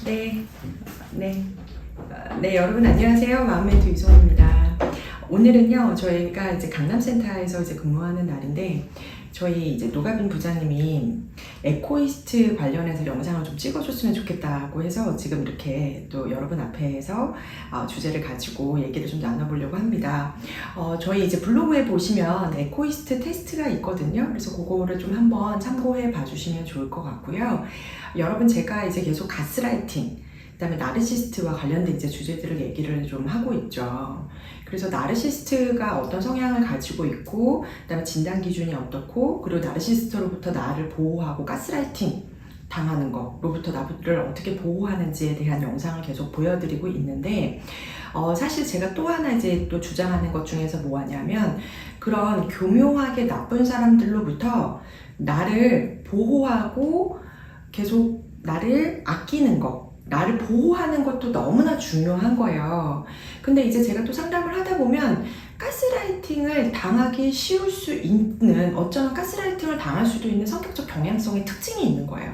네, 네, 네, 여러분 안녕하세요. 마음멘토 유성입니다. 오늘은요, 저희가 이제 강남센터에서 이제 근무하는 날인데, 저희 이제 노가빈 부장님이 에코이스트 관련해서 영상을 좀 찍어줬으면 좋겠다고 해서 지금 이렇게 또 여러분 앞에서 주제를 가지고 얘기를 좀 나눠보려고 합니다. 저희 이제 블로그에 보시면 에코이스트 테스트가 있거든요. 그래서 그거를 좀 한번 참고해 봐주시면 좋을 것 같고요. 여러분, 제가 이제 계속 가스라이팅, 그다음에 나르시스트와 관련된 이제 주제들을 얘기를 좀 하고 있죠. 그래서 나르시스트가 어떤 성향을 가지고 있고, 그다음에 진단 기준이 어떻고, 그리고 나르시스트로부터 나를 보호하고 가스라이팅 당하는 거로부터 나를 어떻게 보호하는지에 대한 영상을 계속 보여드리고 있는데, 사실 제가 또 하나 이제 또 주장하는 것 중에서 뭐하냐면, 그런 교묘하게 나쁜 사람들로부터 나를 보호하고 계속 나를 아끼는 거, 나를 보호하는 것도 너무나 중요한 거예요. 근데 이제 제가 또 상담을 하다 보면 가스라이팅을 당하기 쉬울 수 있는, 어쩌면 가스라이팅을 당할 수도 있는 성격적 경향성의 특징이 있는 거예요.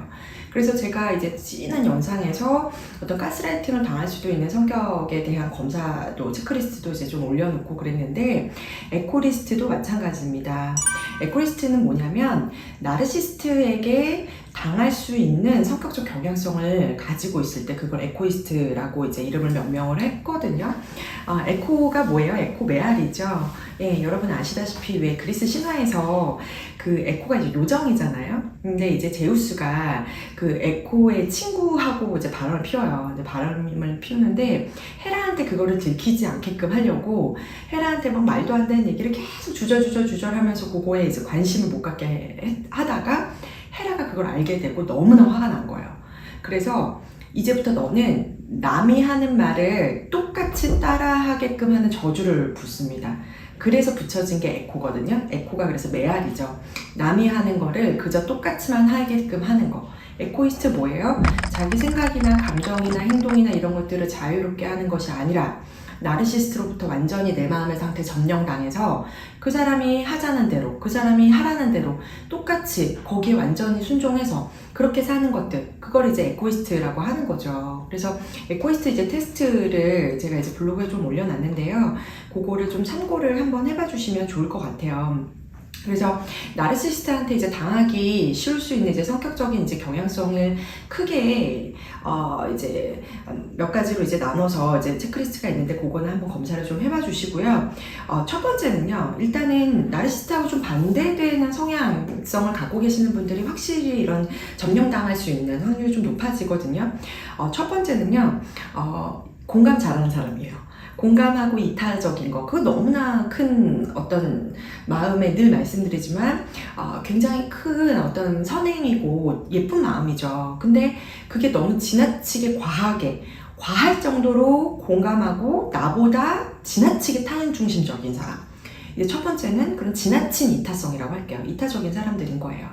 그래서 제가 이제 지난 영상에서 어떤 가스라이팅을 당할 수도 있는 성격에 대한 검사도, 체크리스트도 이제 좀 올려놓고 그랬는데, 에코리스트도 마찬가지입니다. 에코리스트는 뭐냐면, 나르시스트에게 당할 수 있는 성격적 경향성을 가지고 있을 때 그걸 에코이스트라고 이제 이름을 명명을 했거든요. 에코가 뭐예요? 에코 메아리죠. 예, 여러분 아시다시피 왜 그리스 신화에서 그 에코가 이제 요정이잖아요. 근데 이제 제우스가 그 에코의 친구하고 이제 바람을 피워요. 이제 바람을 피우는데 헤라한테 그거를 들키지 않게끔 하려고 헤라한테 막 말도 안 되는 얘기를 계속 주절하면서 그거에 이제 관심을 못 갖게 하다가 헤라가 그걸 알게 되고 너무나 화가 난 거예요. 그래서 이제부터 너는 남이 하는 말을 똑같이 따라하게끔 하는 저주를 붓습니다. 그래서 붙여진 게 에코거든요. 에코가 그래서 메아리죠. 남이 하는 거를 그저 똑같이만 하게끔 하는 거. 에코이스트 뭐예요? 자기 생각이나 감정이나 행동이나 이런 것들을 자유롭게 하는 것이 아니라 나르시스트로부터 완전히 내 마음의 상태 점령당해서 그 사람이 하자는 대로, 그 사람이 하라는 대로 똑같이 거기에 완전히 순종해서 그렇게 사는 것들, 그걸 이제 에코이스트라고 하는 거죠. 그래서 에코이스트 이제 테스트를 제가 이제 블로그에 좀 올려놨는데요. 그거를 좀 참고를 한번 해봐 주시면 좋을 것 같아요. 그래서 나르시스트한테 이제 당하기 쉬울 수 있는 이제 성격적인 이제 경향성을 크게 이제 몇 가지로 이제 나눠서 이제 체크리스트가 있는데 그거는 한번 검사를 좀 해봐 주시고요. 첫 번째는요, 일단은 나르시스트하고 좀 반대되는 성향성을 갖고 계시는 분들이 확실히 이런 점령당할 수 있는 확률이 좀 높아지거든요. 첫 번째는요, 공감 잘하는 사람이에요. 공감하고 이타적인 거, 그거 너무나 큰 어떤 마음에 늘 말씀드리지만 굉장히 큰 어떤 선행이고 예쁜 마음이죠. 근데 그게 너무 지나치게 과할 정도로 공감하고 나보다 지나치게 타인 중심적인 사람. 이제 첫 번째는 그런 지나친 이타성이라고 할게요. 이타적인 사람들인 거예요.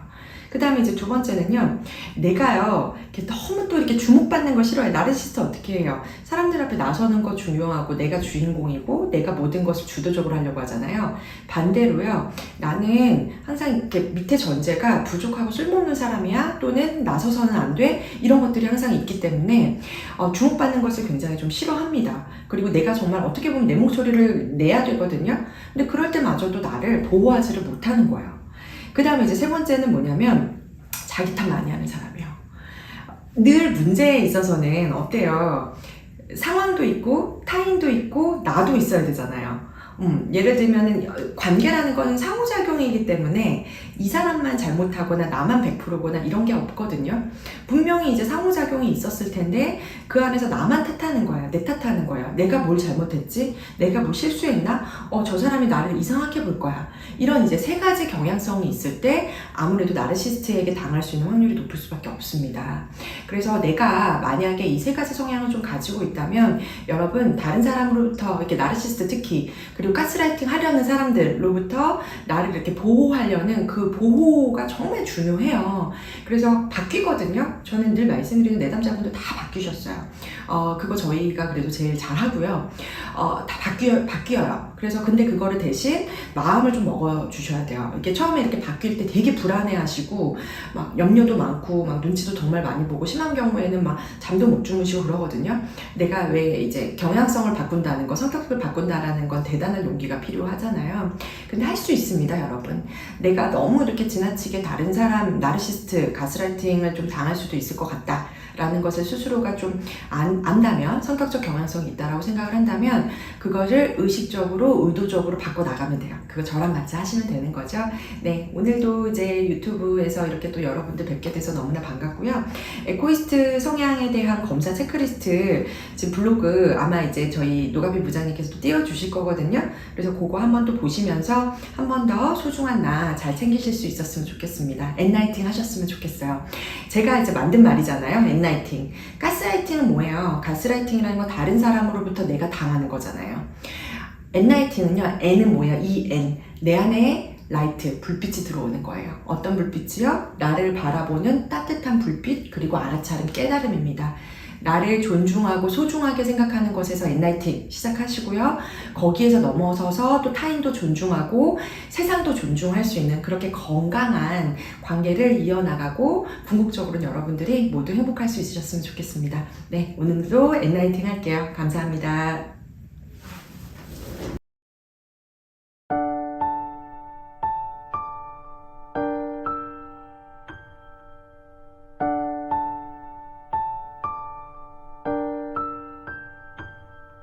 그 다음에 이제 두 번째는요, 내가요, 이렇게 너무 또 이렇게 주목받는 거 싫어해. 나르시스트 어떻게 해요? 사람들 앞에 나서는 거 중요하고, 내가 주인공이고, 내가 모든 것을 주도적으로 하려고 하잖아요. 반대로요, 나는 항상 이렇게 밑에 전제가 부족하고 쓸모없는 사람이야, 또는 나서서는 안 돼, 이런 것들이 항상 있기 때문에, 주목받는 것을 굉장히 좀 싫어합니다. 그리고 내가 정말 어떻게 보면 내 목소리를 내야 되거든요. 근데 그럴 때마저도 나를 보호하지를 못하는 거예요. 그 다음에 이제 세 번째는 뭐냐면 자기 탓 많이 하는 사람이에요. 늘 문제에 있어서는 어때요? 상황도 있고 타인도 있고 나도 있어야 되잖아요. 예를 들면은 관계라는 거는 상호작용이기 때문에 이 사람만 잘못하거나 나만 100%거나 이런 게 없거든요. 분명히 이제 상호작용이 있었을 텐데 그 안에서 나만 탓하는 거야. 내 탓하는 거야. 내가 뭘 잘못했지? 내가 뭐 실수했나? 저 사람이 나를 이상하게 볼 거야. 이런 이제 세 가지 경향성이 있을 때 아무래도 나르시스트에게 당할 수 있는 확률이 높을 수밖에 없습니다. 그래서 내가 만약에 이 세 가지 성향을 좀 가지고 있다면 여러분, 다른 사람으로부터 이렇게 나르시스트 특히, 그리고 가스라이팅 하려는 사람들로부터 나를 이렇게 보호하려는 그 보호가 정말 중요해요. 그래서 바뀌거든요. 저는 늘 말씀드리는 내담자분들 다 바뀌셨어요. 그거 저희가 그래도 제일 잘하고요. 다 바뀌어요. 그래서 근데 그거를 대신 마음을 좀 먹어주셔야 돼요. 이게 처음에 이렇게 바뀔 때 되게 불안해하시고 막 염려도 많고 막 눈치도 정말 많이 보고 심한 경우에는 막 잠도 못 주무시고 그러거든요. 내가 왜 이제 경향성을 바꾼다는 거, 성격을 바꾼다라는 건 대단한 용기가 필요하잖아요. 근데 할 수 있습니다, 여러분. 내가 너무 이렇게 지나치게 다른 사람, 나르시스트, 가스라이팅을 좀 당할 수도 있을 것 같다. 라는 것을 스스로가 좀 안다면, 성격적 경향성이 있다라고 생각을 한다면 그것을 의식적으로 의도적으로 바꿔나가면 돼요. 그거 저랑 같이 하시면 되는 거죠. 네, 오늘도 이제 유튜브에서 이렇게 또 여러분들 뵙게 돼서 너무나 반갑고요. 에코이스트 성향에 대한 검사 체크리스트 지금 블로그 아마 이제 저희 노가빈 부장님께서도 띄워주실 거거든요. 그래서 그거 한번 또 보시면서 한 번 더 소중한 나 잘 챙기실 수 있었으면 좋겠습니다. 엔라이팅 하셨으면 좋겠어요. 제가 이제 만든 말이잖아요. 엔라이팅. 가스라이팅은 뭐예요? 가스라이팅이라는 건 다른 사람으로부터 내가 당하는 거잖아요. 엔라이팅은요. N은 뭐예요? EN. 내 안에 라이트, 불빛이 들어오는 거예요. 어떤 불빛이요? 나를 바라보는 따뜻한 불빛, 그리고 알아차림, 깨달음입니다. 나를 존중하고 소중하게 생각하는 것에서 엔라이팅 시작하시고요. 거기에서 넘어서서 또 타인도 존중하고 세상도 존중할 수 있는 그렇게 건강한 관계를 이어나가고 궁극적으로 여러분들이 모두 행복할 수 있으셨으면 좋겠습니다. 네, 오늘도 엔라이팅 할게요. 감사합니다.